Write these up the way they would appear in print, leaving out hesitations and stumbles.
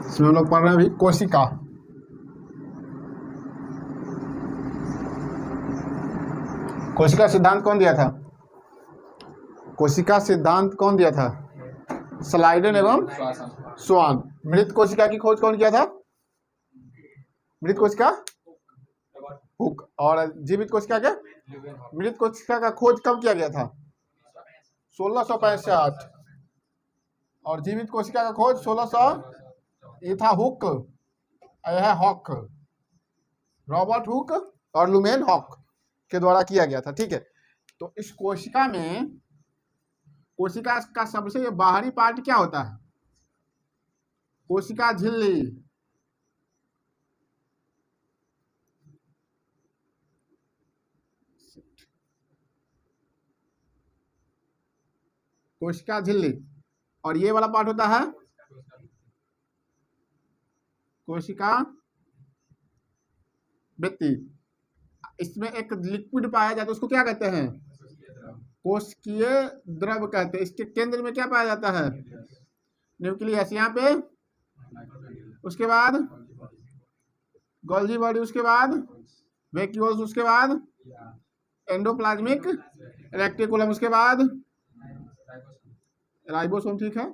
इसमें हम लोग पढ़ रहे हैं अभी कोशिका। कोशिका सिद्धांत कौन दिया था? कोशिका सिद्धांत कौन दिया था? स्लाइडन एवं स्वान। मृत कोशिका की खोज कौन किया था? मृत कोशिका हुक। और जीवित कोशिका के? मृत कोशिका का खोज कब किया गया था? 1665। और जीवित कोशिका का खोज 1600, ये था हुक, यह है हॉक, रॉबर्ट हुक और लुमेन हॉक के द्वारा किया गया था। ठीक है, तो इस कोशिका में, कोशिका का सबसे बाहरी पार्ट क्या होता है? कोशिका झिल्ली। कोशिका झिल्ली। और ये वाला पार्ट होता है कोशिका भित्ति। इसमें एक लिक्विड पाया जाता है, उसको क्या कहते हैं? कोशिकीय द्रव कहते हैं। इसके केंद्र में क्या पाया जाता है? न्यूक्लियस। यहाँ पे उसके बाद गोल्गी बॉडी, उसके बाद वैक्यूल्स, उसके बाद एंडोप्लाज्मिक रेटिकुलम, उसके बाद राइबोसोम। ठीक है,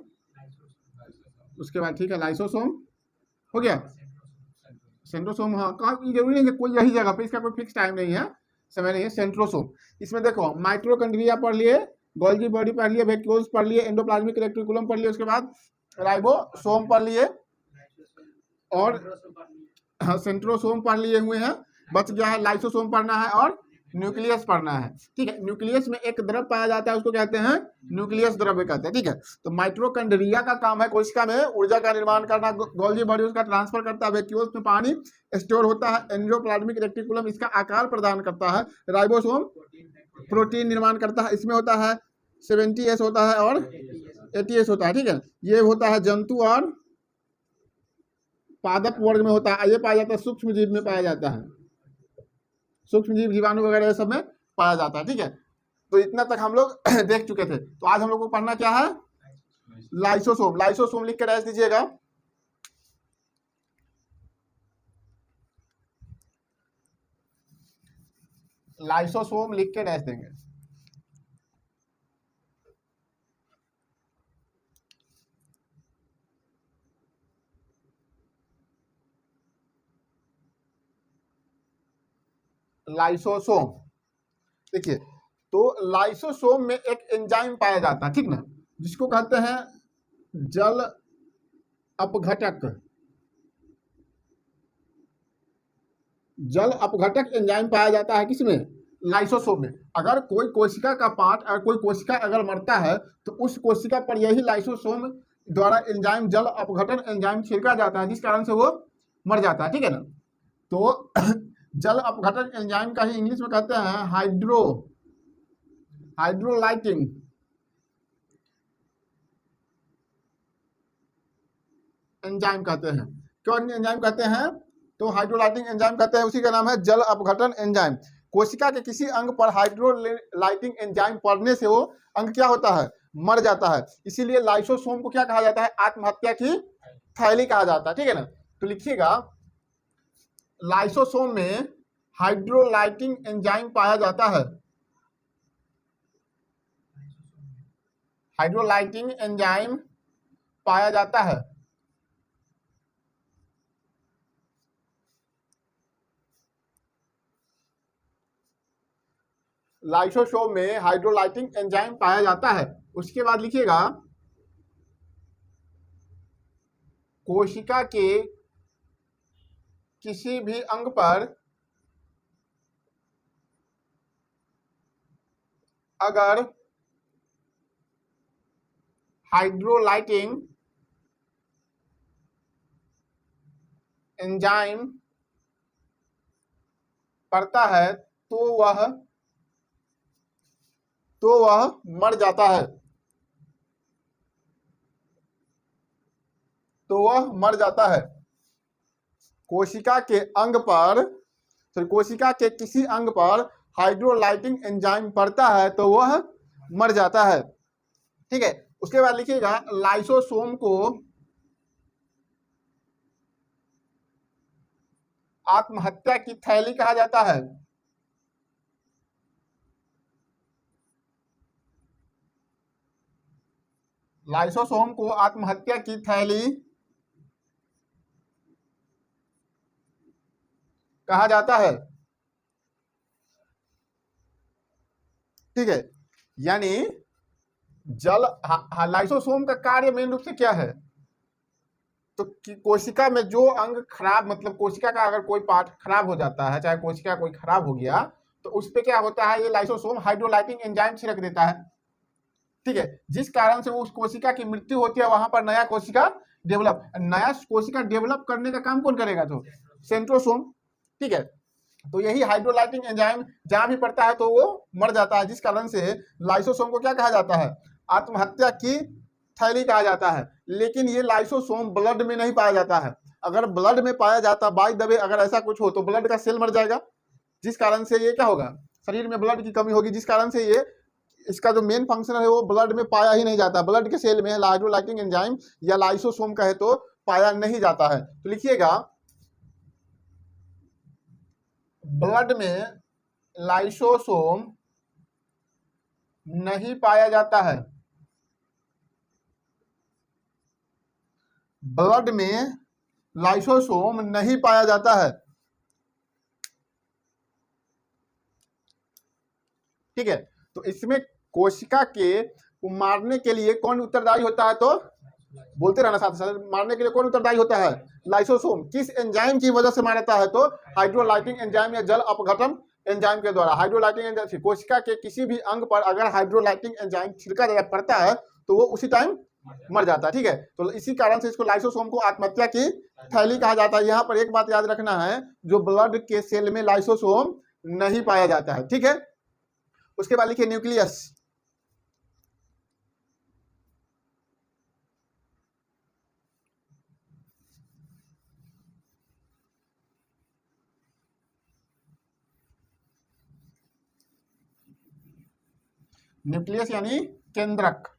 उसके बाद ठीक है लाइसोसोम हो गया, सेंट्रोसोम। हाँ, कहाँ जरूरी नहीं है कोई यही जगह पे, इसका कोई फिक्स टाइम नहीं है, समय नहीं है। सेंट्रोसोम। इसमें देखो माइटोकॉन्ड्रिया पढ़ लिए, गोल्गी बॉडी पढ़ लिए, वैक्यूल्स पढ़ लिए, एंडोप्लाज्मिक रेटिकुलम पढ़ लिए, उसके बाद राइबोसोम पढ़ लिए और सेंट्रोसोम पढ़ लिए हुए हैं। बच गया है लाइसोसोम पढ़ना है और न्यूक्लियस पढ़ना है। ठीक है, न्यूक्लियस में एक द्रव पाया जाता है, उसको कहते हैं न्यूक्लियस द्रव्य कहते हैं। ठीक है, तो माइटोकॉन्ड्रिया का काम है कोशिका में ऊर्जा का निर्माण करना, गोल्गी बॉडी उसका ट्रांसफर करता है, वैक्यूल्स में पानी स्टोर होता है, एंडोप्लाज्मिक रेटिकुलम इसका आकार प्रदान करता है, राइबोसोम प्रोटीन निर्माण करता है, इसमें होता है 70S होता है और 80S होता है। ठीक है, ये होता है जंतु और पादप वर्ग में होता है, ये पाया जाता है सूक्ष्म जीव में पाया जाता है, सूक्ष्म जीव जीवाणु वगैरह सब में पाया जाता है। ठीक है, तो इतना तक हम लोग देख चुके थे। तो आज हम लोग को पढ़ना क्या है? लाइसोसोम। लाइसोसोम लिख के रख दीजिएगा। लाइसोसोम लिख के डैश देंगे। लाइसोसोम। देखिए, तो लाइसोसोम में एक एंजाइम पाया जाता है, ठीक ना, जिसको कहते हैं जल अपघटक। जल अपघटक एंजाइम पाया जाता है किसमें? लाइसोसोम में। अगर कोई कोशिका का पार्ट, अगर कोई कोशिका अगर मरता है तो उस कोशिका पर यही लाइसोसोम द्वारा एंजाइम, जल अपघटन एंजाइम छिड़का जाता है, जिस कारण से वो मर जाता है। ठीक है ना, तो जल अपघटन एंजाइम का ही इंग्लिश में कहते हैं हाइड्रोलाइटिंग एंजाइम कहते हैं। क्यों एंजाइम कहते हैं? तो हाइड्रोलाइटिंग एंजाइम कहते हैं, उसी का नाम है जल अपघटन एंजाइम। कोशिका के किसी अंग पर हाइड्रोलाइटिंग एंजाइम पड़ने से वो अंग क्या होता है? मर जाता है। इसीलिए लाइसोसोम को क्या कहा जाता है? आत्महत्या की थैली कहा जाता है। ठीक है ना, तो लिखिएगा लाइसोसोम में हाइड्रोलाइटिंग एंजाइम पाया जाता है। हाइड्रोलाइटिंग एंजाइम पाया जाता है। लाइसोसोम में हाइड्रोलाइटिंग एंजाइम पाया जाता है। उसके बाद लिखिएगा कोशिका के किसी भी अंग पर अगर हाइड्रोलाइटिंग एंजाइम पड़ता है तो वह मर जाता है। तो वह मर जाता है। कोशिका के अंग पर, कोशिका के किसी अंग पर हाइड्रोलाइटिंग एंजाइम पड़ता है तो वह मर जाता है। ठीक है, उसके बाद लिखिएगा लाइसोसोम को आत्महत्या की थैली कहा जाता है? लाइसोसोम को आत्महत्या की थैली कहा जाता है। ठीक है, यानी लाइसोसोम का कार्य मेन रूप से क्या है? तो कोशिका में जो अंग खराब, मतलब कोशिका का अगर कोई पार्ट खराब हो जाता है, चाहे कोशिका कोई खराब हो गया, तो उस पे क्या होता है, ये लाइसोसोम हाइड्रोलाइटिंग एंजाइम छिड़क देता है। ठीक है, जिस कारण से वो उस कोशिका की मृत्यु होती है, वहां पर नया कोशिका डेवलप करने का काम कौन करेगा? तो सेंट्रोसोम। ठीक है, तो यही हाइड्रोलाइटिंग एंजाइम जहां भी पड़ता है तो वो मर जाता है, जिस कारण से लाइसोसोम को क्या कहा जाता है? आत्महत्या की थैली कहा जाता है। लेकिन ये लाइसोसोम ब्लड में नहीं पाया जाता है। अगर ब्लड में पाया जाता, बाय द वे अगर ऐसा कुछ हो, तो ब्लड का सेल मर जाएगा, जिस कारण से ये क्या होगा, शरीर में ब्लड की कमी होगी, जिस कारण से ये इसका जो मेन फंक्शन है वो ब्लड में पाया ही नहीं जाता। ब्लड के सेल में हाइड्रोलाइटिंग एंजाइम या लाइसोसोम कहे तो पाया नहीं जाता है। तो लिखिएगा, ब्लड में लाइसोसोम नहीं पाया जाता है। ब्लड में लाइसोसोम नहीं पाया जाता है। ठीक है, तो इसमें कोशिका के को मारने के लिए कौन उत्तरदायी होता है? तो बोलते रहना साथ साथ, मारने के लिए कौन उत्तरदायी होता है? लाइसोसोम। किस एंजाइम की वजह से मारता है? तो हाइड्रोलाइटिंग एंजाइम या जल अपघटन एंजाइम के द्वारा। हाइड्रोलाइटिंग एंजाइम, कोशिका के किसी भी अंग पर अगर हाइड्रोलाइटिंग एंजाइम छिड़का पड़ता है तो वो उसी टाइम मर जाता है। ठीक है, तो इसी कारण से इसको लाइसोसोम को आत्महत्या की थैली कहा जाता है। यहाँ पर एक बात याद रखना है, जो ब्लड के सेल में लाइसोसोम नहीं पाया जाता है। ठीक है, उसके बाद लिखिए न्यूक्लियस। न्यूक्लियस यानी केंद्रक।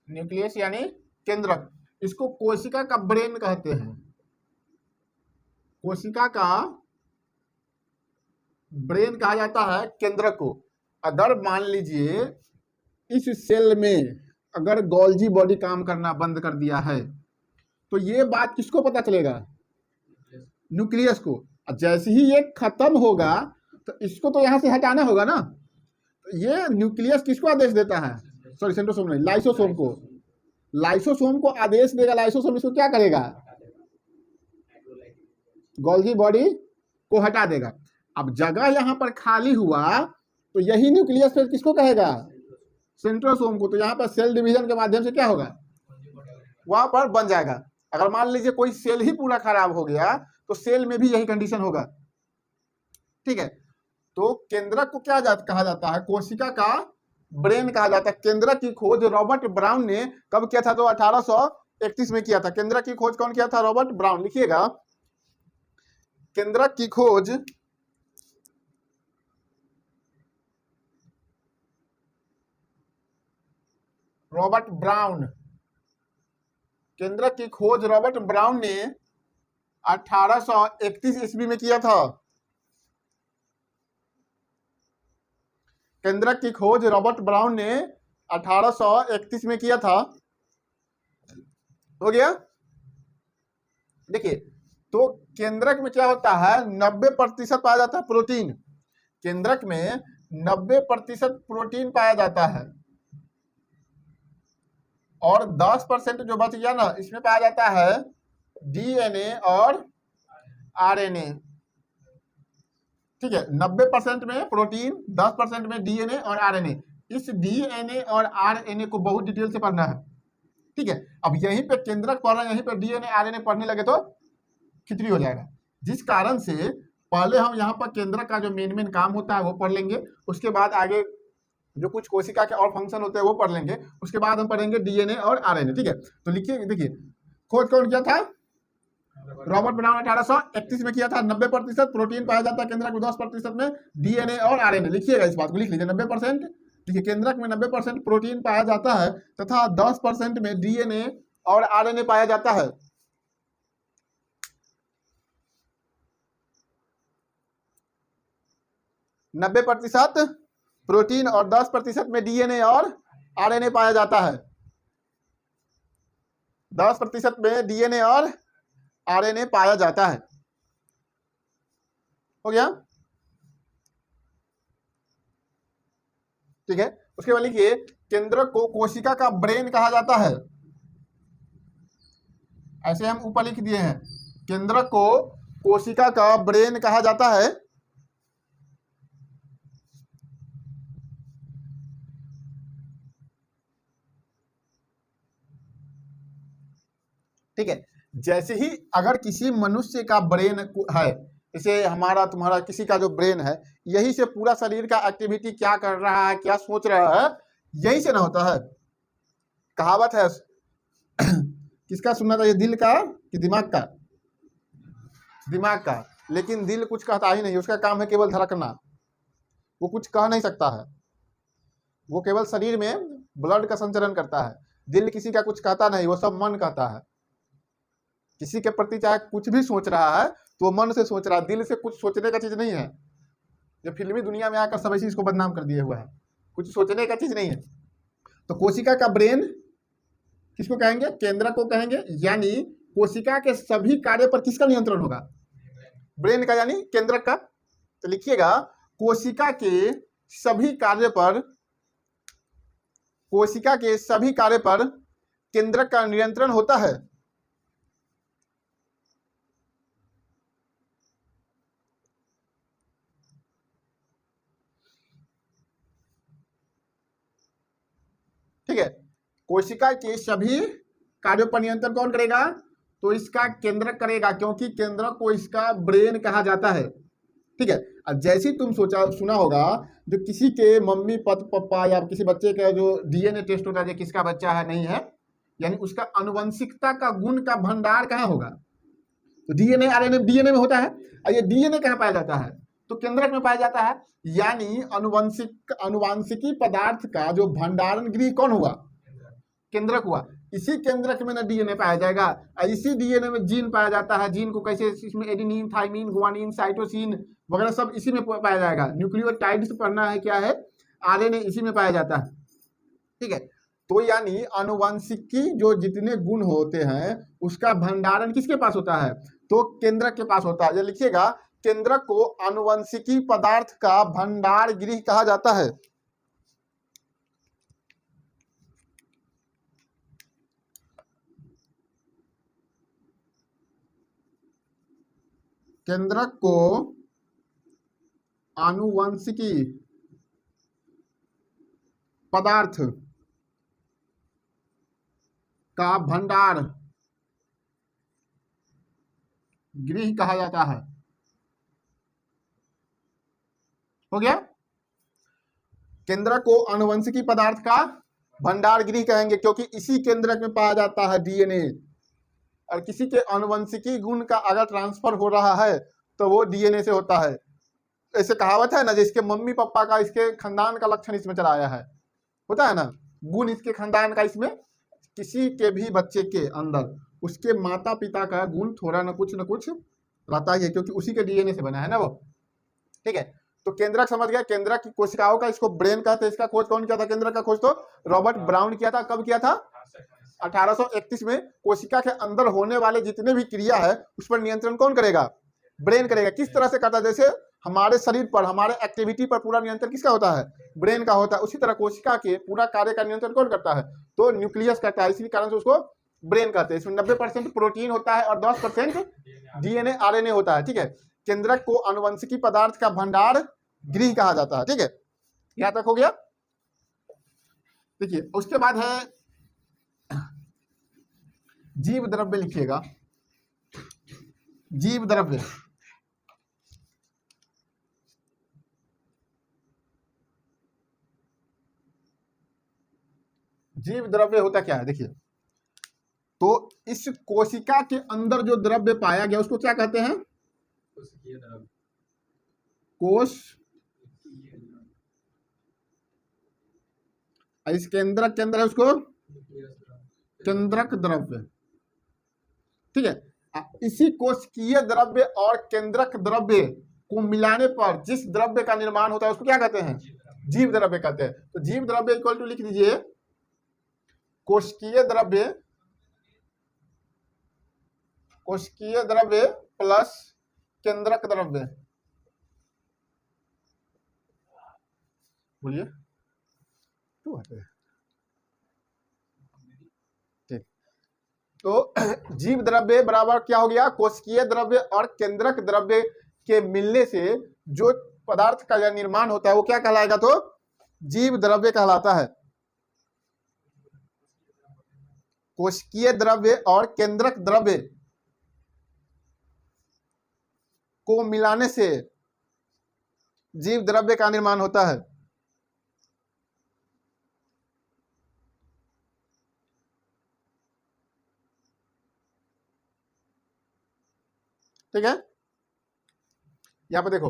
न्यूक्लियस यानी केंद्रक। इसको कोशिका का ब्रेन कहते हैं। कोशिका का ब्रेन कहा जाता है केंद्रक को। अगर मान लीजिए इस सेल में अगर गोल्जी बॉडी काम करना बंद कर दिया है, तो ये बात किसको पता चलेगा? न्यूक्लियस को। जैसे ही ये खत्म होगा तो इसको तो यहां से हटाना होगा ना। तो ये न्यूक्लियस किसको आदेश देता है? सॉरी, सेंट्रोसोम नहीं, लाइसोसोम को। लाइसोसोम को आदेश देगा, लाइसोसोम इसको क्या करेगा? गोल्जी बॉडी को हटा देगा। अब जगह यहां पर खाली हुआ तो यही न्यूक्लियस फिर किसको कहेगा? सेंट्रोसोम को। तो यहाँ पर सेल डिवीजन के माध्यम से क्या होगा? वहां पर बन जाएगा। अगर मान लीजिए कोई सेल ही पूरा खराब हो गया तो सेल में भी यही कंडीशन होगा। ठीक है, तो केंद्रक को क्या कहा जाता है? कोशिका का ब्रेन कहा जाता है। केंद्रक की खोज रॉबर्ट ब्राउन ने कब किया था? तो 1831 में किया था। केंद्रक की खोज कौन किया था? Robert brown. लिखिएगा, केंद्रक की खोज रॉबर्ट ब्राउन। केंद्रक की खोज रॉबर्ट ब्राउन ने 1831 ईस्वी में किया था। केंद्रक की खोज रॉबर्ट ब्राउन ने 1831 में किया था। हो गया। देखिए, तो केंद्रक में क्या होता है? 90% पाया जाता है प्रोटीन। केंद्रक में 90% प्रोटीन पाया जाता है और 10% जो बच गया ना, इसमें पाया जाता है डीएनए और आरएनए। ठीक है, 90% में प्रोटीन, 10% में डीएनए और आरएनए। इस डीएनए और आरएनए को बहुत डिटेल से पढ़ना है। ठीक है, अब यहीं पे केंद्रक पढ़ रहे हैं, यहीं पे डीएनए आरएनए पढ़ने लगे तो खिचड़ी हो जाएगा। जिस कारण से पहले हम यहाँ पर केंद्रक का जो मेन काम होता है वो पढ़ लेंगे, उसके बाद आगे जो कुछ कोशिका के और फंक्शन होते हैं वो पढ़ लेंगे, उसके बाद हम पढ़ेंगे डीएनए और आरएनए। ठीक है, तो लिखिए, देखिए खोज कौन किया था? रॉबर्ट ब्राउन 1831 में किया था। 90% प्रोटीन पाया जाता है केंद्रक में, 10% में डीएनए और आरएनए। लिखिएगा, इस बात को लिख लीजिए, 90%। देखिए, केंद्रक में 90% प्रोटीन पाया जाता है तथा 10% में डीएनए और आरएनए पाया जाता है। नब्बे प्रतिशत प्रोटीन और 10% में डीएनए और आरएनए पाया जाता है। 10% में डीएनए और आरएनए पाया जाता है। हो गया, ठीक है। उसके बाद लिखिए, केंद्रक को कोशिका का ब्रेन कहा जाता है। ऐसे हम ऊपर लिख दिए हैं, केंद्रक को कोशिका का ब्रेन कहा जाता है। ठीक है। जैसे ही अगर किसी मनुष्य का ब्रेन है, जैसे हमारा तुम्हारा किसी का जो ब्रेन है, यही से पूरा शरीर का एक्टिविटी क्या कर रहा है, क्या सोच रहा है, यही से ना होता है। कहावत है, किसका सुनना था ये, दिल का कि दिमाग का? दिमाग का। लेकिन दिल कुछ कहता ही नहीं, उसका काम है केवल धड़कना, वो कुछ कह नहीं सकता है, वो केवल शरीर में ब्लड का संचरण करता है। दिल किसी का कुछ कहता नहीं, वो सब मन कहता है। किसी के प्रति चाहे कुछ भी सोच रहा है तो वो मन से सोच रहा है, दिल से कुछ सोचने का चीज नहीं है। जो फिल्मी दुनिया में आकर सब इसी इसको बदनाम कर दिए हुआ है, कुछ सोचने का चीज नहीं है। तो कोशिका का ब्रेन किसको कहेंगे? केंद्रक को कहेंगे। यानी कोशिका के सभी कार्य पर किसका नियंत्रण होगा? ब्रेन का, यानी केंद्रक का। तो लिखिएगा, कोशिका के सभी कार्य पर, कोशिका के सभी कार्य पर केंद्रक का नियंत्रण होता है। ठीक है, कोशिका के सभी कार्यों पर नियंत्रण कौन करेगा? तो इसका केंद्रक करेगा, क्योंकि केंद्रक को इसका ब्रेन कहा जाता है। ठीक है। अब जैसे ही तुम सुना होगा, जो किसी के मम्मी पापा या किसी बच्चे का जो डीएनए टेस्ट होता है, जो किसका बच्चा है नहीं है, यानी उसका अनुवंशिकता का गुण का भंडार कहाँ होगा? तो डीएनए आरएनए डीएनए में होता है। और ये डीएनए कहाँ पाया जाता है? तो केंद्रक में पाया जाता है। यानी अनुवांशिकी पदार्थ का जो भंडारण गृह कौन हुआ? केंद्रक हुआ। इसी केंद्रक में ना डीएनए पाया जाएगा, और इसी डीएनए में जीन पाया जाता है। जीन को कैसे? इसमें एडेनिन, थाइमिन, गुआनिन, साइटोसिन वगैरह सब इसी में पाया जाएगा। न्यूक्लियोटाइड्स पढ़ना है क्या है, आरएनए इसी में पाया जाता है। ठीक है। तो यानी आनुवंशिकी जो जितने गुण होते हैं उसका भंडारण किसके पास होता है? तो केंद्रक के पास होता है। ये लिखिएगा, केंद्रक को आनुवंशिकी पदार्थ का भंडार गृह कहा जाता है। केंद्रक को आनुवंशिकी पदार्थ का भंडार गृह कहा जाता है। हो गया? केंद्रक को आनुवंशिकी पदार्थ का भंडार गृह कहेंगे, क्योंकि इसी केंद्रक में पाया जाता है डीएनए। और किसी के आनुवंशिकी गुण का अगर ट्रांसफर हो रहा है तो वो डीएनए से होता है। ऐसे कहावत है ना, जिसके मम्मी पापा का इसके खानदान का लक्षण इसमें चला आया है, होता है ना, गुण इसके खानदान का इसमें, किसी के भी बच्चे के अंदर उसके माता पिता का गुण थोड़ा ना कुछ रहता ही है, क्योंकि उसी के डीएनए से बना है ना वो। ठीक है। तो केंद्रक समझ गया, केंद्रक की कोशिकाओं का, इसको ब्रेन कहते हैं। इसका खोज कौन किया था? केंद्रक का खोज तो रॉबर्ट ब्राउन किया था। कब किया था? 1831 में। कोशिका के अंदर होने वाले जितने भी क्रिया है उस पर नियंत्रण कौन करेगा? ब्रेन करेगा। किस तरह से करता है? जैसे हमारे शरीर पर, हमारे एक्टिविटी पर पूरा नियंत्रण किसका होता है? ब्रेन का होता है। उसी तरह कोशिका के पूरा कार्य का नियंत्रण कौन करता है? तो न्यूक्लियस करता है। इसी कारण से उसको ब्रेन कहते हैं। इसमें 90% प्रोटीन होता है और 10% डीएनए आरएनए होता है। ठीक है। केंद्रक को आनुवंशिकी पदार्थ का भंडार गृह कहा जाता है। ठीक है, यहां तक हो गया। देखिए, उसके बाद है जीव द्रव्य। लिखिएगा, जीव द्रव्य। जीव द्रव्य होता क्या है? देखिए, तो इस कोशिका के अंदर जो द्रव्य पाया गया उसको क्या कहते हैं? कोश, इस केंद्रक के अंदर है उसको केंद्रक द्रव्य। ठीक है, इसी कोशिकीय द्रव्य और केंद्रक द्रव्य को मिलाने पर जिस द्रव्य का निर्माण होता है उसको क्या कहते हैं? जीव द्रव्य कहते हैं। तो जीव द्रव्य इक्वल टू लिख दीजिए कोशिकीय द्रव्य, कोशिकीय द्रव्य प्लस केंद्रक द्रव्य। बोलिए ठीक। तो जीव द्रव्य बराबर क्या हो गया? कोशिकीय द्रव्य और केंद्रक द्रव्य के मिलने से जो पदार्थ का यह निर्माण होता है वो क्या कहलाएगा? तो जीव द्रव्य कहलाता है। कोशिकीय द्रव्य और केंद्रक द्रव्य को मिलाने से जीव द्रव्य का निर्माण होता है। ठीक है, यहां पे देखो,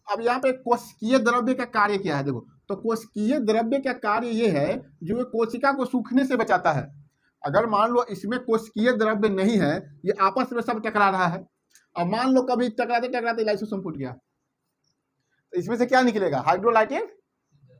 अब यहाँ पे कोशिकीय द्रव्य का कार्य क्या है? देखो, तो कोशिकीय द्रव्य का कार्य ये है जो कोशिका को सूखने से बचाता है। अगर मान लो इसमें कोशिकीय द्रव्य नहीं है, ये आपस में सब टकरा रहा है, अब मान लो कभी टकराते टकराते लाइसोसोम फूट गया, तो इसमें से क्या निकलेगा? हाइड्रोलाइटिक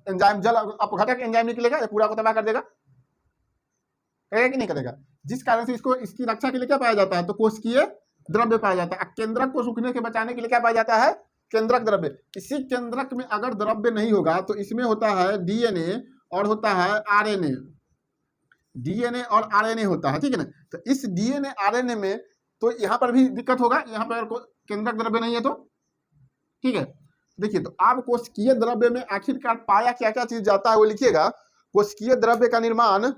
एंजाइम, जल अपघटक एंजाइम निकलेगा, ये पूरा को तबाह कर देगा। करेगा कि नहीं करेगा? जिस कारण से इसको इसकी रक्षा के लिए क्या पाया जाता है? तो कोशिकीय द्रव्य पाया जाता है। केंद्रक को सूखने के बचाने के लिए क्या पाया जाता है? केंद्रक द्रव्य। इसी केंद्रक में अगर द्रव्य नहीं होगा तो इसमें होता है डीएनए और होता है आरएनए, डीएनए और आरएनए होता है। ठीक है ना, तो इस डीएनए आरएनए में तो यहाँ पर भी दिक्कत होगा, यहाँ पर केंद्रक द्रव्य नहीं है तो। ठीक है, देखिए, तो आप कोशिकीय द्रव्य में आखिरकार पाया क्या क्या चीज जाता है वो लिखिएगा। कोशिकीय द्रव्य का निर्माण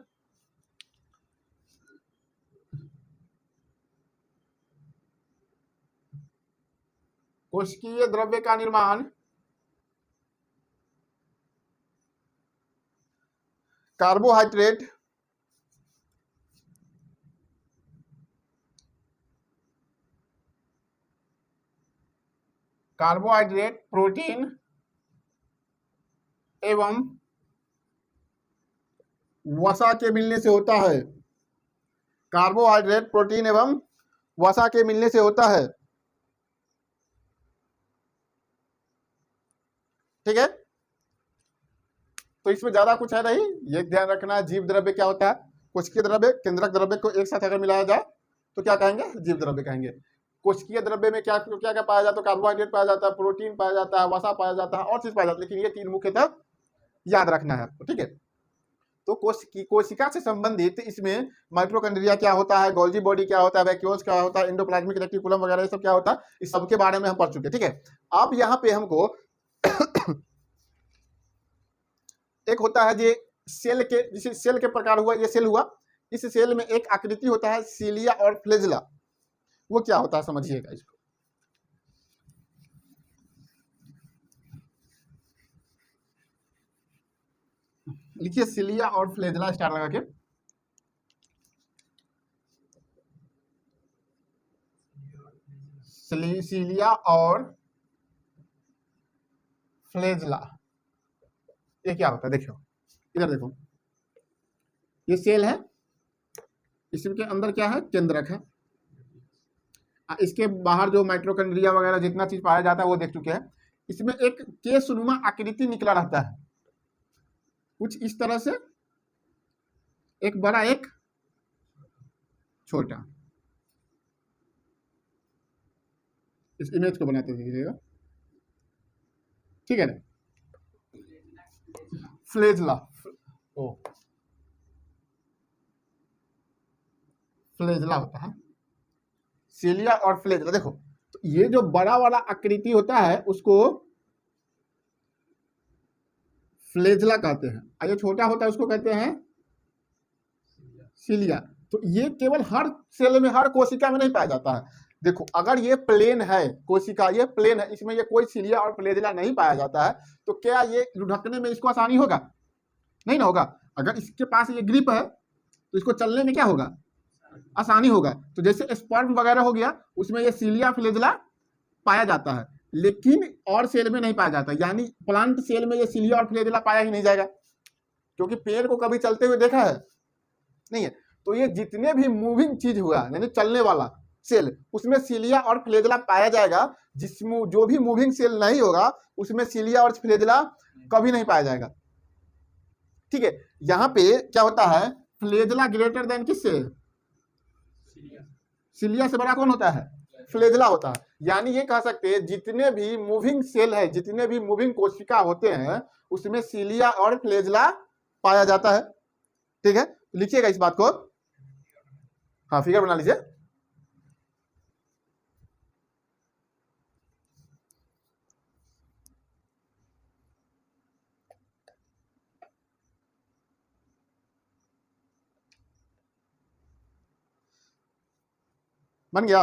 कोशिकीय द्रव्य का निर्माण कार्बोहाइड्रेट, कार्बोहाइड्रेट, प्रोटीन एवं वसा के मिलने से होता है। कार्बोहाइड्रेट, प्रोटीन एवं वसा के मिलने से होता है। ठीक है, तो इसमें ज्यादा कुछ है नहीं, ये ध्यान रखना। जीव द्रव्य क्या होता है? कोशिकीय द्रव्य, केंद्रक द्रव्य को एक साथ अगर मिलाया जाए तो क्या कहेंगे? जीव द्रव्य कहेंगे। कोशिकीय द्रव्य में क्या क्या क्या पाया जाता है? कार्बोहाइड्रेट पाया जाता है, प्रोटीन पाया जाता है, वसा पाया जाता है और चीज पाया जाता है, लेकिन ये तीन मुख्यतः याद रखना है आपको। ठीक है, तो कोशिका से संबंधित इसमें माइटोकॉन्ड्रिया क्या होता है, गोल्जी बॉडी क्या होता है, वैक्यूल्स क्या होता है, एंडोप्लाज्मिक रेटिकुलम वगैरह सब क्या होता है, इस सब के बारे में हम पढ़ चुके हैं। ठीक है, अब यहाँ पे हमको एक होता है ये सेल के, जिसे सेल के प्रकार हुआ, ये सेल हुआ, इस सेल में एक आकृति होता है सीलिया और फ्लेजिला, वो क्या होता है समझिएगा इसको। लिखिए सीलिया और फ्लेजिला स्टार लगा के। सीलिया और फ्लेजिला ये क्या होता है? देखो इधर देखो, ये सेल है, इसके अंदर क्या है? केंद्रक है। इसके बाहर जो माइटोकॉन्ड्रिया वगैरह जितना चीज पाया जाता है वो देख चुके हैं। इसमें एक केसनुमा आकृति निकला रहता है, कुछ इस तरह से, एक बड़ा एक छोटा। इस इमेज को बनाते देखिएगा। ठीक है ना, फ्लेजिला, फ्लेजिला होता है, सीलिया और फ्लेजिला। देखो, तो ये जो बड़ा वाला आकृति होता है उसको फ्लेजिला कहते हैं, और ये छोटा होता है उसको कहते हैं सीलिया। तो ये केवल हर सेल में, हर कोशिका में नहीं पाया जाता है। देखो, अगर ये प्लेन है कोशिका, ये प्लेन है, इसमें ये कोई सीलिया और फ्लेजिला नहीं पाया जाता है, तो क्या ये ढकने में इसको आसानी होगा? नहीं ना होगा। अगर इसके पास ये ग्रिप है तो इसको चलने में क्या होगा? आसानी होगा। तो जैसे स्पर्म वगैरह हो गया, उसमें ये सीलिया फ्लेजला पाया जाता है, लेकिन और सेल में नहीं पाया जाता, यानी प्लांट सेल में ये सीलिया और फ्लेजला पाया ही नहीं जाएगा, क्योंकि पेड़ को कभी चलते हुए देखा है नहीं है। तो ये जितने भी मूविंग चीज हुआ, यानी चलने वाला सेल, उसमें सीलिया और फ्लेजला पाया जाएगा। जिसमें जो भी मूविंग सेल नहीं होगा, उसमें सीलिया और फ्लेजला कभी नहीं पाया जाएगा। ठीक है, यहाँ पे क्या होता है, फ्लेजला ग्रेटर देन किससे, सीलिया से बड़ा कौन होता है, फ्लेजला होता है। यानी ये कह सकते हैं जितने भी मूविंग सेल है, जितने भी मूविंग कोशिका होते हैं, उसमें सीलिया और फ्लेजला पाया जाता है। ठीक है, लिखिएगा इस बात को, हाँ फिगर बना लीजिए। बन गया।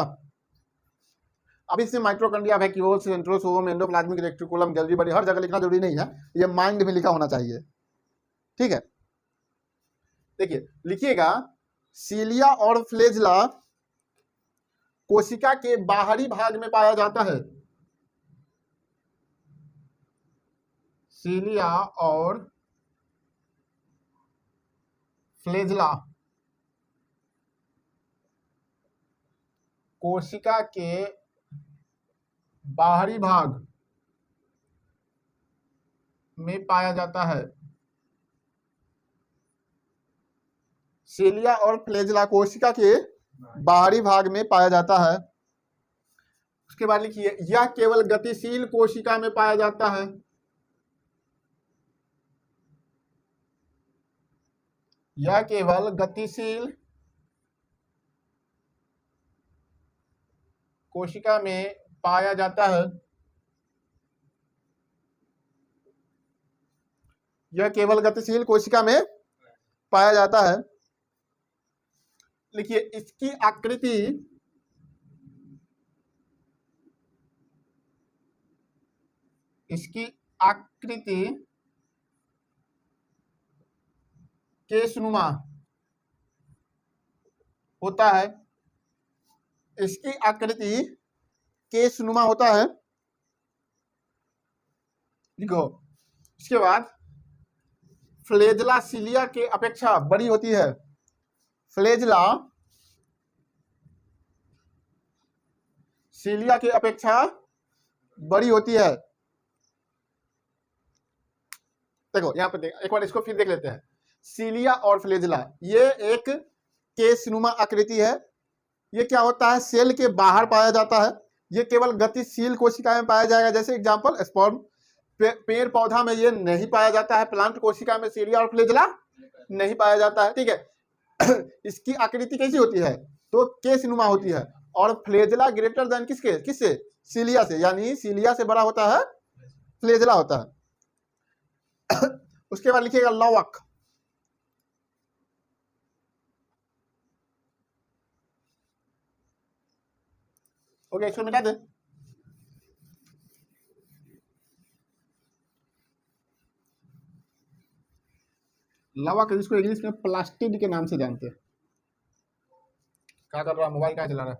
अब इससे mitochondria, vacuole, centrosome, endoplasmic reticulum, Golgi body, हर जगह लिखना जरूरी नहीं है, ये माइंड में लिखा होना चाहिए। ठीक है, देखिए लिखिएगा, सीलिया और फ्लेजला कोशिका के बाहरी भाग में पाया जाता है। सीलिया और फ्लेजला कोशिका के बाहरी भाग में पाया जाता है। सीलिया और फ्लेजला कोशिका के बाहरी भाग में पाया जाता है। उसके बाद लिखिए, यह केवल गतिशील कोशिका में पाया जाता है। यह केवल गतिशील कोशिका में पाया जाता है। यह केवल गतिशील कोशिका में पाया जाता है। लिखिए, इसकी आकृति केशनुमा होता है। इसकी आकृति केशनुमा होता है। लिखो, इसके बाद फ्लेजला सीलिया के अपेक्षा बड़ी होती है। फ्लेजला सीलिया के अपेक्षा बड़ी होती है। देखो यहाँ पे एक बार इसको फिर देख लेते हैं। सीलिया और फ्लेजला, ये एक केशनुमा आकृति है। ये क्या होता है, सेल के बाहर पाया जाता है। ये केवल गतिशील कोशिका में पाया जाएगा, जैसे एग्जांपल स्पर्म। पेड़ पौधा में ये नहीं पाया जाता है। प्लांट कोशिका में सीलिया और फ्लेजला नहीं पाया जाता है। ठीक है, इसकी आकृति कैसी होती है, तो केशनुमा होती है। और फ्लेजला ग्रेटर देन किससे, सीलिया से, यानी सीलिया से बड़ा होता है, फ्लेजला होता है। उसके बाद लिखिएगा लवक। हो गया, इसको मिटा दे। लवक, जिसको इंग्लिश में प्लास्टिड के नाम से जानते हैं। क्या कर रहा है, मोबाइल क्या चला रहा है।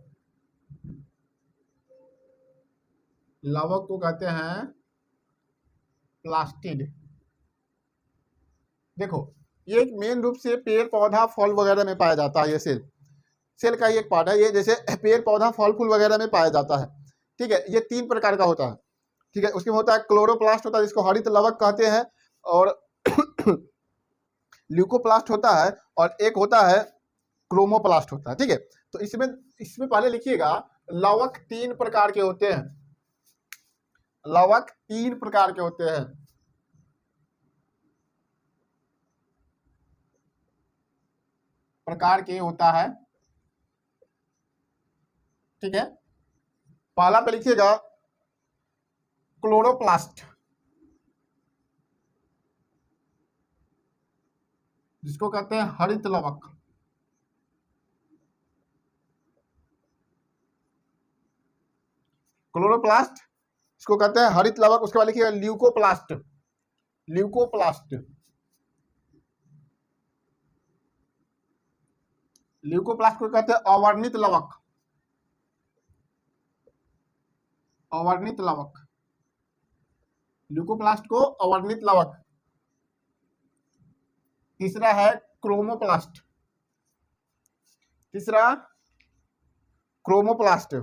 लवक को कहते हैं प्लास्टिड। देखो, ये मेन रूप से पेड़ पौधा फल वगैरह में पाया जाता है। ये सेल का ही एक पार्ट है। ये जैसे पेड़ पौधा फल फूल वगैरह में पाया जाता है। ठीक है, ये 3 प्रकार का होता है। ठीक है, उसमें होता है क्लोरोप्लास्ट होता है, जिसको हरित लवक कहते हैं, और ल्यूकोप्लास्ट होता है, और एक होता है क्रोमोप्लास्ट होता है। ठीक है, तो इसमें पहले लिखिएगा, लवक 3 प्रकार के होते हैं। लवक 3 प्रकार के होते हैं। होता है। ठीक है, पहला पे लिखिएगा क्लोरोप्लास्ट, जिसको कहते हैं हरित लवक। क्लोरोप्लास्ट, इसको कहते हैं हरित लवक। उसके बाद लिखिएगा ल्यूकोप्लास्ट। ल्यूकोप्लास्ट को कहते हैं अवर्णित लवक, अवर्णित लवक, ल्यूकोप्लास्ट को अवर्णित लवक। तीसरा है क्रोमोप्लास्ट, तीसरा क्रोमोप्लास्ट,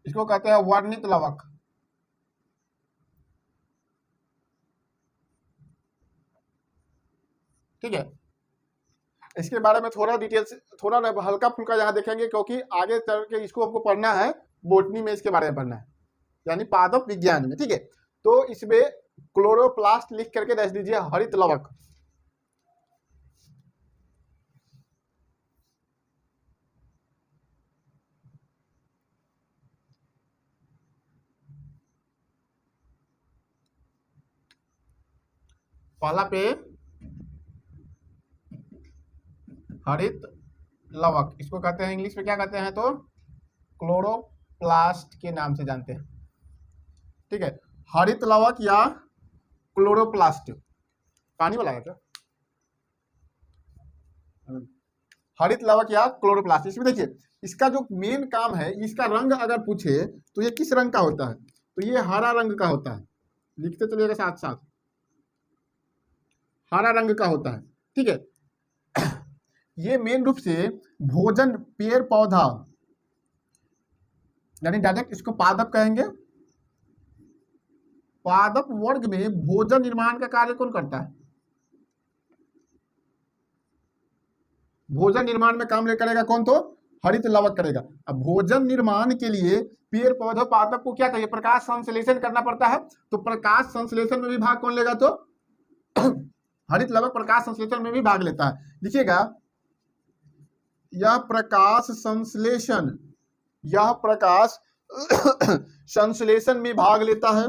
इसको कहते हैं वर्णित लवक। ठीक है, इसके बारे में थोड़ा डिटेल्स, थोड़ा हल्का फुल्का यहाँ देखेंगे, क्योंकि आगे चल के इसको आपको पढ़ना है, बोटनी में इसके बारे में पढ़ना है, यानी पादप विज्ञान में। ठीक है, तो इसमें क्लोरोप्लास्ट लिख करके दे दीजिए हरित लवक। पहला पे हरित लवक, इसको कहते हैं इंग्लिश में क्या कहते हैं, तो क्लोरोप्लास्ट के नाम से जानते हैं। ठीक है, हरित लवक या क्लोरोप्लास्ट, पानी वाला है क्या, हरित लवक या क्लोरोप्लास्ट। इसमें देखिए इसका जो मेन काम है, इसका रंग अगर पूछे तो ये किस रंग का होता है, तो ये हरा रंग का होता है, लिखते चलिएगा साथ साथ, हरा रंग का होता है। ठीक है, ये मेन रूप से भोजन, पेड़ पौधा, यानी डायरेक्ट इसको पादप कहेंगे। पादप वर्ग में भोजन निर्माण का कार्य कौन करता है, भोजन निर्माण में काम करेगा कौन, तो हरित लवक करेगा। अब भोजन निर्माण के लिए पेड़ पौधे पादप को क्या चाहिए, प्रकाश संश्लेषण करना पड़ता है, तो प्रकाश संश्लेषण में भी भाग कौन लेगा, तो हरित लवक प्रकाश संश्लेषण में भी भाग लेता है। लिखिएगा, यह प्रकाश संश्लेषण, यह प्रकाश संश्लेषण में भाग लेता है।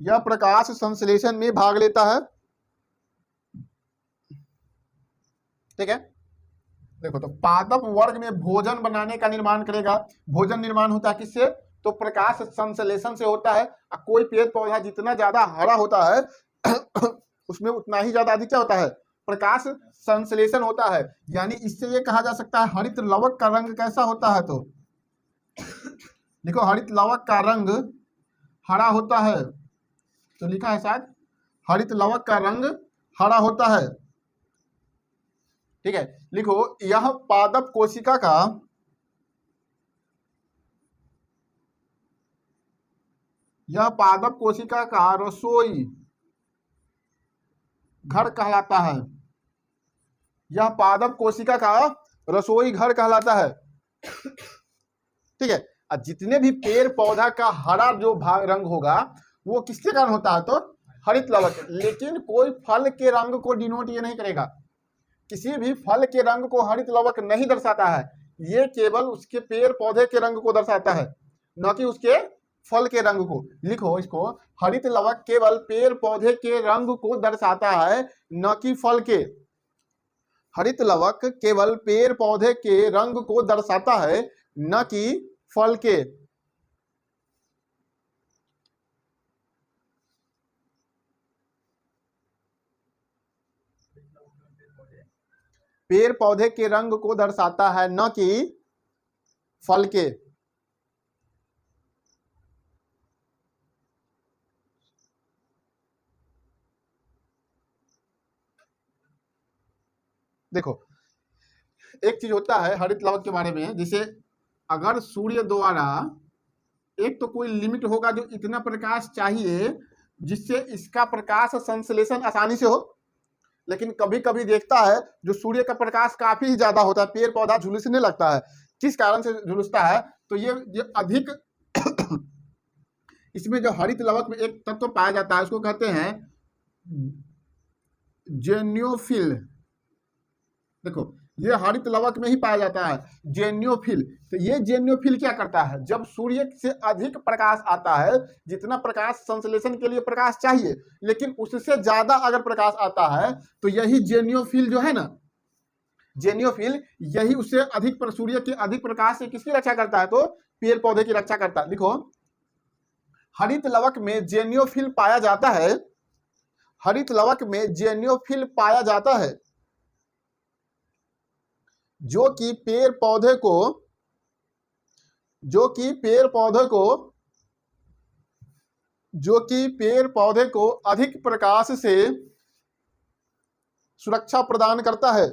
यह प्रकाश संश्लेषण में भाग लेता है। ठीक है, देखो तो पादप वर्ग में भोजन बनाने का निर्माण करेगा। भोजन निर्माण होता है किससे, तो प्रकाश संश्लेषण से होता है। कोई पेड़ पौधा जितना ज्यादा हरा होता है उसमें उतना ही ज्यादा अधिक क्या होता है, प्रकाश संश्लेषण होता है। यानी इससे ये कहा जा सकता है हरित लवक का रंग कैसा होता है, तो देखो हरित लवक का रंग हरा होता है, तो लिखा है शायद हरित लवक का रंग हरा होता है। ठीक है, लिखो यह पादप कोशिका का, यह पादप कोशिका का रसोई घर कहलाता है। यह पादप कोशिका का रसोई घर कहलाता है। ठीक है, और जितने भी पेड़ पौधा का हरा जो रंग होगा वो किसके कारण होता है, तो हरित लवक। लेकिन कोई फल के रंग को डिनोट ये नहीं करेगा, किसी भी फल के रंग को हरित लवक नहीं दर्शाता है, ये केवल उसके पेड़ पौधे के रंग को दर्शाता है, न कि उसके फल के रंग को। लिखो इसको, हरित लवक केवल पेड़ पौधे के रंग को दर्शाता है, न कि फल के। हरित लवक केवल पेड़ पौधे के रंग को दर्शाता है, न कि फल के। पेड़ पौधे के रंग को दर्शाता है, न कि फल के। देखो एक चीज होता है हरित लवक के बारे में, जैसे अगर सूर्य द्वारा, एक तो कोई लिमिट होगा जो इतना प्रकाश चाहिए जिससे इसका प्रकाश संश्लेषण आसानी से हो, लेकिन कभी कभी देखता है जो सूर्य का प्रकाश काफी ही ज्यादा होता है, पेड़ पौधा झुलसने लगता है। किस कारण से झुलसता है, तो ये अधिक इसमें जो हरित लवक में एक तत्व पाया जाता है उसको कहते हैं जेनियोफिल। देखो ये हरित लवक में ही पाया जाता है, जेनियोफिल। तो ये जेनियोफिल क्या करता है, जब सूर्य से अधिक प्रकाश आता है, जितना प्रकाश संश्लेषण के लिए प्रकाश चाहिए, लेकिन उससे ज्यादा अगर प्रकाश आता है, तो यही जेनियोफिल जो है ना, जेनियोफिल यही उससे अधिक सूर्य के अधिक प्रकाश से किसकी रक्षा करता है, तो पेड़ पौधे की रक्षा करता है। लिखो, हरित लवक में जेनियोफिल पाया जाता है, हरित लवक में जेनियोफिल पाया जाता है, जो कि पेड़ पौधे को, जो कि पेड़ पौधे को, जो कि पेड़ पौधे को अधिक प्रकाश से सुरक्षा प्रदान करता है,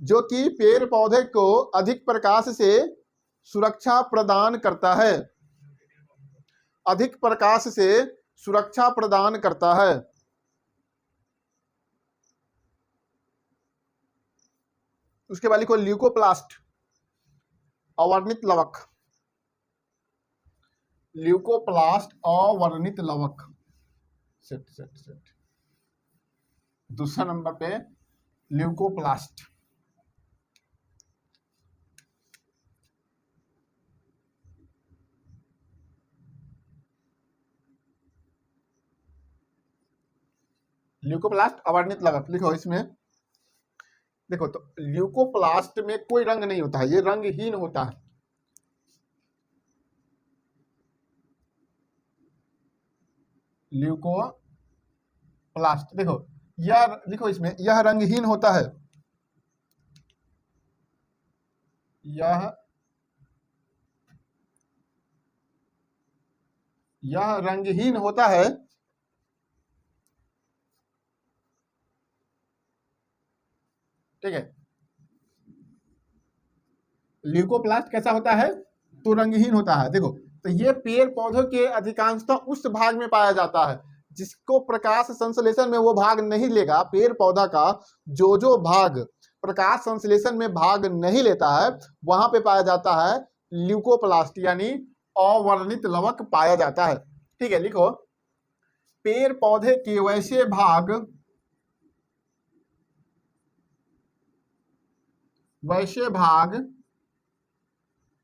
जो कि पेड़ पौधे को अधिक प्रकाश से सुरक्षा प्रदान करता है, अधिक प्रकाश से सुरक्षा प्रदान करता है। उसके बाद लिखो ल्यूकोप्लास्ट, अवर्णित लवक, ल्यूकोप्लास्ट अवर्णित लवक। Set set set. दूसरा नंबर पे ल्यूकोप्लास्ट। ल्यूकोप्लास्ट अवर्णित लवक। लिखो इसमें, देखो तो ल्यूकोप्लास्ट में कोई रंग नहीं होता है, ये रंगहीन होता है। ल्यूकोप्लास्ट देखो, यह लिखो इसमें, यह रंगहीन होता है, यह रंगहीन होता है, ठीक है। ल्यूकोप्लास्ट कैसा होता है, तो रंगहीन होता है। देखो तो ये पेड़ पौधों के अधिकांशतः उस भाग में पाया जाता है जिसको प्रकाश संश्लेषण में वो भाग नहीं लेगा। पेड़ पौधा का जो भाग प्रकाश संश्लेषण में भाग नहीं लेता है वहां पे पाया जाता है ल्यूकोप्लास्ट, यानी अवर्णित लवक पाया जाता है, ठीक है। लिखो, पेड़ पौधे के वैसे भाग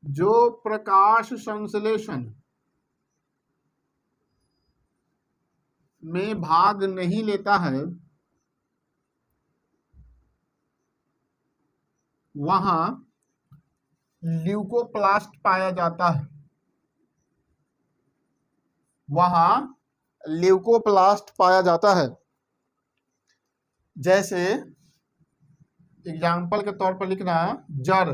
जो प्रकाश संश्लेषण में भाग नहीं लेता है वहां ल्यूकोप्लास्ट पाया जाता है, वहां ल्यूकोप्लास्ट पाया जाता है। जैसे एग्जाम्पल के तौर पर लिखना, जड़,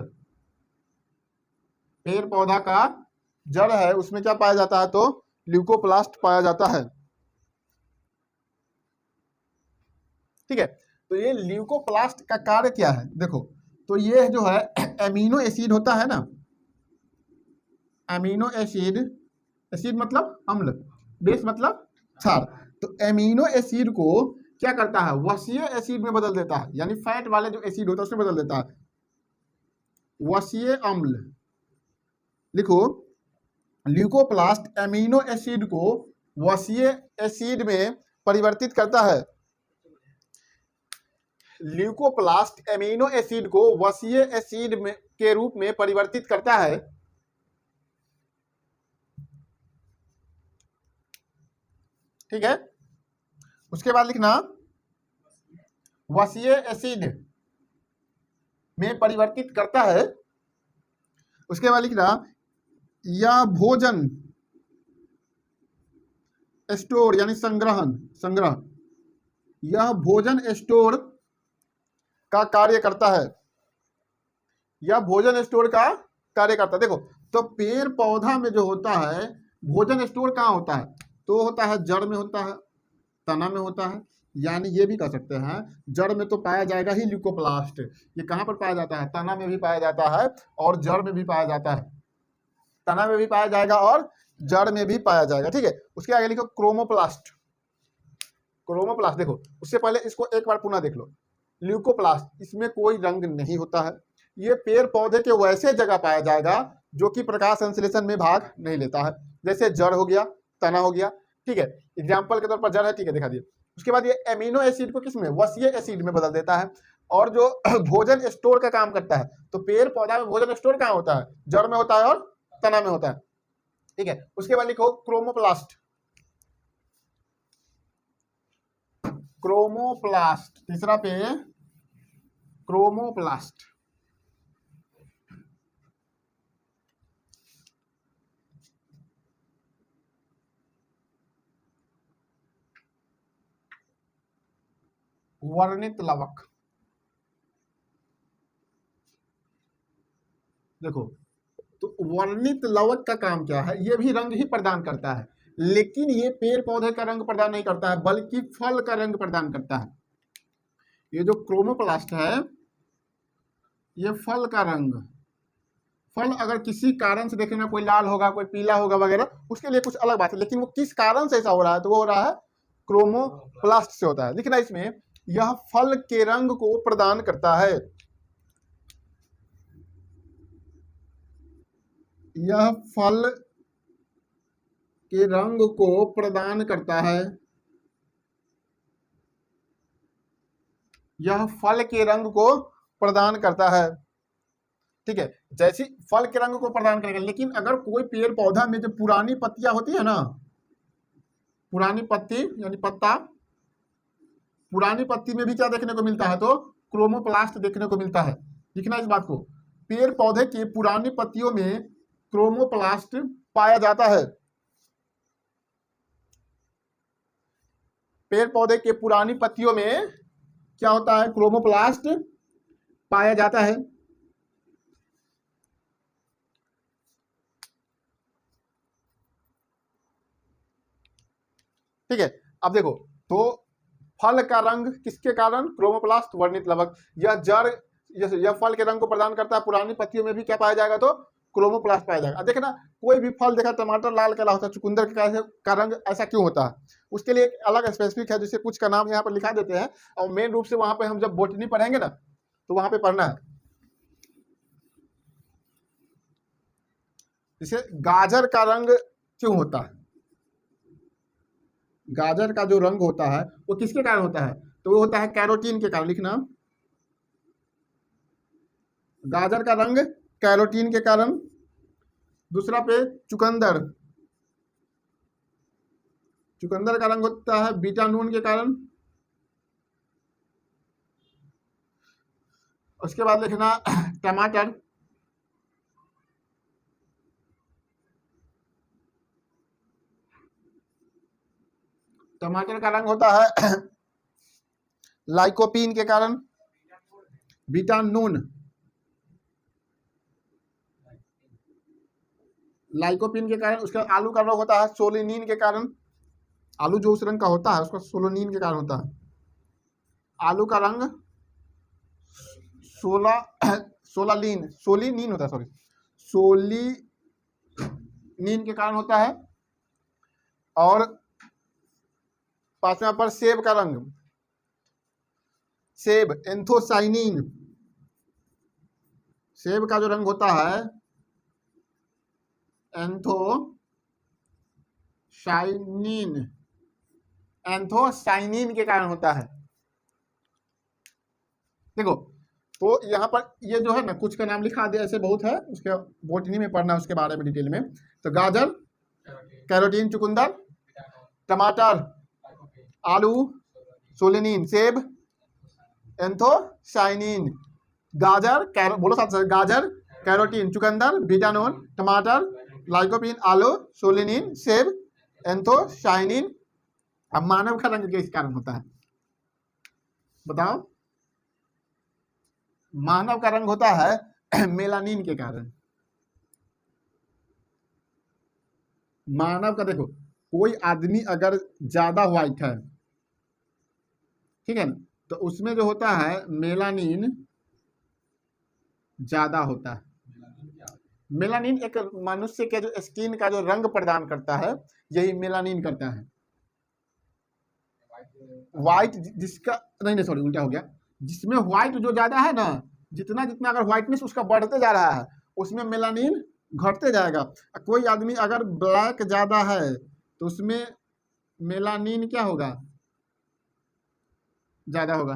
पेड़ पौधा का जड़ है, उसमें क्या पाया जाता है, तो ल्यूकोप्लास्ट पाया जाता है, ठीक है। तो ये ल्यूकोप्लास्ट का कार्य क्या है, देखो तो ये जो है एमिनो एसिड होता है ना, एमिनो एसिड, एसिड मतलब अम्ल, बेस मतलब क्षार, तो एमिनो एसिड को क्या करता है, वसीय एसिड में बदल देता है, यानी फैट वाले जो एसिड होता है उसमें बदल देता है, वसीय अम्ल। लिखो, ल्यूकोप्लास्ट एमिनो एसिड को वसीय एसिड में परिवर्तित करता है, ल्यूकोप्लास्ट एमिनो एसिड को वसीय एसिड में के रूप में परिवर्तित करता है, ठीक है। उसके बाद लिखना, वसीय एसिड में परिवर्तित करता है। उसके बाद लिखना, यह भोजन स्टोर यानी संग्रह, यह भोजन स्टोर का कार्य करता है, यह भोजन स्टोर का कार्य करता है। देखो तो पेड़ पौधा में जो होता है भोजन स्टोर कहाँ होता है, तो होता है जड़ में होता है, तना में होता है, यानी ये भी कह सकते हैं जड़ में तो पाया जाएगा ही ल्यूकोप्लास्ट। ये कहाँ पर पाया जाता है, तना में भी पाया जाता है और जड़ में भी पाया जाता है, तना में भी पाया जाएगा और जड़ में भी पाया जाएगा, ठीक है। उसके आगे लिखो क्रोमोप्लास्ट, क्रोमोप्लास्ट। देखो उससे पहले इसको एक बार पुनः देख लो, ल्यूकोप्लास्ट, इसमें कोई रंग नहीं होता है, ये पेड़ पौधे के वैसे जगह पाया जाएगा जो कि प्रकाश संश्लेषण में भाग नहीं लेता है, जैसे जड़ हो गया, तना हो गया, ठीक है। एग्जाम्पल के तौर पर जड़ है, ठीक है, दिखा दिए। उसके बाद ये एमिनो एसिड को किसमें, वसीय एसिड में बदल देता है, और जो भोजन स्टोर का काम करता है, तो पेड़ पौधा में भोजन स्टोर कहाँ होता है, जड़ में होता है और तना में होता है, ठीक है। उसके बाद लिखो क्रोमोप्लास्ट, क्रोमोप्लास्ट तीसरा पे क्रोमोप्लास्ट। वर्णित लवक, देखो तो वर्णित लवक का काम क्या है, ये भी रंग ही प्रदान करता है, लेकिन ये पेड़ पौधे का रंग प्रदान नहीं करता है, बल्कि फल का रंग प्रदान करता है। ये जो क्रोमोप्लास्ट है, ये फल का रंग, फल अगर किसी कारण से देखेंगे कोई लाल होगा, कोई पीला होगा वगैरह, उसके लिए कुछ अलग बात है, लेकिन वो किस कारण से ऐसा हो रहा है, तो वो हो रहा है क्रोमोप्लास्ट से होता है। लिखना इसमें, यह फल के रंग को प्रदान करता है, यह फल के रंग को प्रदान करता है, यह फल के रंग को प्रदान करता है। ठीक है, जैसे फल के रंग को प्रदान करेगा, लेकिन अगर कोई पेड़ पौधा में जो पुरानी पत्तियां होती है ना, पुरानी पत्ती यानी पत्ता, पुरानी पत्ती में भी क्या देखने को मिलता है, तो क्रोमोप्लास्ट देखने को मिलता है। लिखना इस बात को, पेड़ पौधे की पुरानी पत्तियों में क्रोमोप्लास्ट पाया जाता है, पेड़ पौधे के पुरानी पत्तियों में क्या होता है, क्रोमोप्लास्ट पाया जाता है। ठीक है, अब देखो तो फल का रंग किसके कारण, क्रोमोप्लास्ट, वर्णित लवक। यह जड़, यह फल के रंग को प्रदान करता है, पुरानी पत्तियों में भी क्या पाया जाएगा, तो क्रोमोप्लास्ट पाया जाएगा। देखना कोई भी फल देखा, टमाटर लाल कलर होता है, चुकंदर का रंग ऐसा क्यों होता है, उसके लिए एक अलग स्पेसिफिक है, जिससे कुछ का नाम यहाँ पर लिखा देते हैं, और मेन रूप से वहां पे हम जब बोटनी पढ़ेंगे ना, तो वहां पे पढ़ना है। जैसे गाजर का रंग क्यों होता है, गाजर का जो रंग होता है वो किसके कारण होता है, तो वो होता है कैरोटीन के कारण। लिखना, गाजर का रंग कैरोटीन के कारण। दूसरा पे चुकंदर, चुकंदर का रंग होता है बीटानून के कारण। उसके बाद लिखना टमाटर, टमाटर का रंग होता है लाइकोपीन के कारण, बीटानून, लाइकोपीन के कारण। उसके बाद आलू का रंग होता है सोलिनीन के कारण, आलू जो उस रंग का होता है उसका सोलिनीन के कारण होता है। आलू का रंग सोलिनीन होता है, सॉरी सोलिनीन के कारण होता है। और पांचवा पर सेब का रंग, सेब एंथोसाइनिन, सेब का जो रंग होता है एंथोसाइनिन के कारण होता है। देखो तो यहाँ पर ये जो है ना, कुछ का नाम लिखा दिया, ऐसे बहुत है, उसके बोटनी में पढ़ना उसके बारे में डिटेल में। तो गाजर कैरोटीन, चुकंदर, टमाटर, आलू सोलिनीन, सेब एंथोसाइनिन, गाजर बोलो साथ साथ, गाजर कैरोटीन, चुकंदर बीटानून, टमाटर लाइकोपीन, आलू सोलिनीन, सेब एंथोसाइनिन। अब मानव का रंग किस कारण होता है, बताओ। मानव का रंग होता है मेलानिन के कारण। मानव का देखो, कोई आदमी अगर ज्यादा व्हाइट है, ठीक है ना, तो उसमें जो होता है मेलानिन ज्यादा होता है। मेलानिन एक मनुष्य के जो स्किन का जो रंग प्रदान करता है, यही मेलानिन करता है। व्हाइट जिसका नहीं सॉरी उल्टा हो गया, जिसमें व्हाइट जो ज्यादा है ना, जितना जितना अगर व्हाइटनेस उसका बढ़ते जा रहा है, उसमें मेलानिन घटते जाएगा। कोई आदमी अगर ब्लैक ज्यादा है तो उसमें मेलानिन क्या होगा, ज्यादा होगा।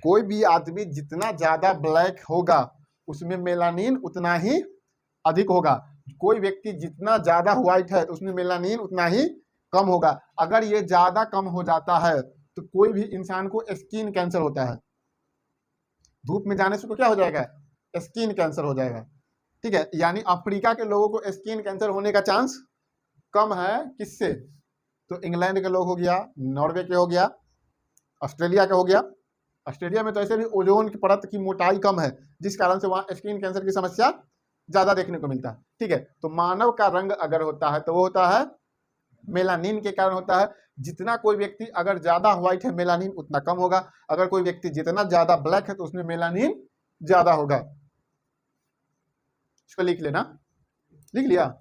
कोई भी आदमी जितना ज्यादा ब्लैक होगा उसमें मेलानिन उतना ही अधिक होगा। कोई व्यक्ति जितना ज्यादा व्हाइट है तो उसमें मेलानिन उतना ही कम होगा। अगर ये ज्यादा कम हो जाता है तो कोई भी इंसान को स्किन कैंसर होता है। धूप में जाने से तो क्या हो जाएगा, स्किन कैंसर हो जाएगा। ठीक है, यानी अफ्रीका के लोगों को स्किन कैंसर होने का चांस कम है, किससे, तो इंग्लैंड के लोग हो गया, नॉर्वे के हो गया, ऑस्ट्रेलिया का हो गया। ऑस्ट्रेलिया में तो ऐसे भी ओजोन की परत की मोटाई कम है, जिस कारण से वहाँ स्किन कैंसर की समस्या ज्यादा देखने को मिलता है। ठीक है, तो मानव का रंग अगर होता है तो वो होता है मेलानिन के कारण होता है। जितना कोई व्यक्ति अगर ज्यादा व्हाइट है मेलानिन उतना कम होगा, अगर कोई व्यक्ति जितना ज्यादा ब्लैक है तो उसमें मेलानिन ज्यादा होगा। इसको लिख लेना, लिख लिया।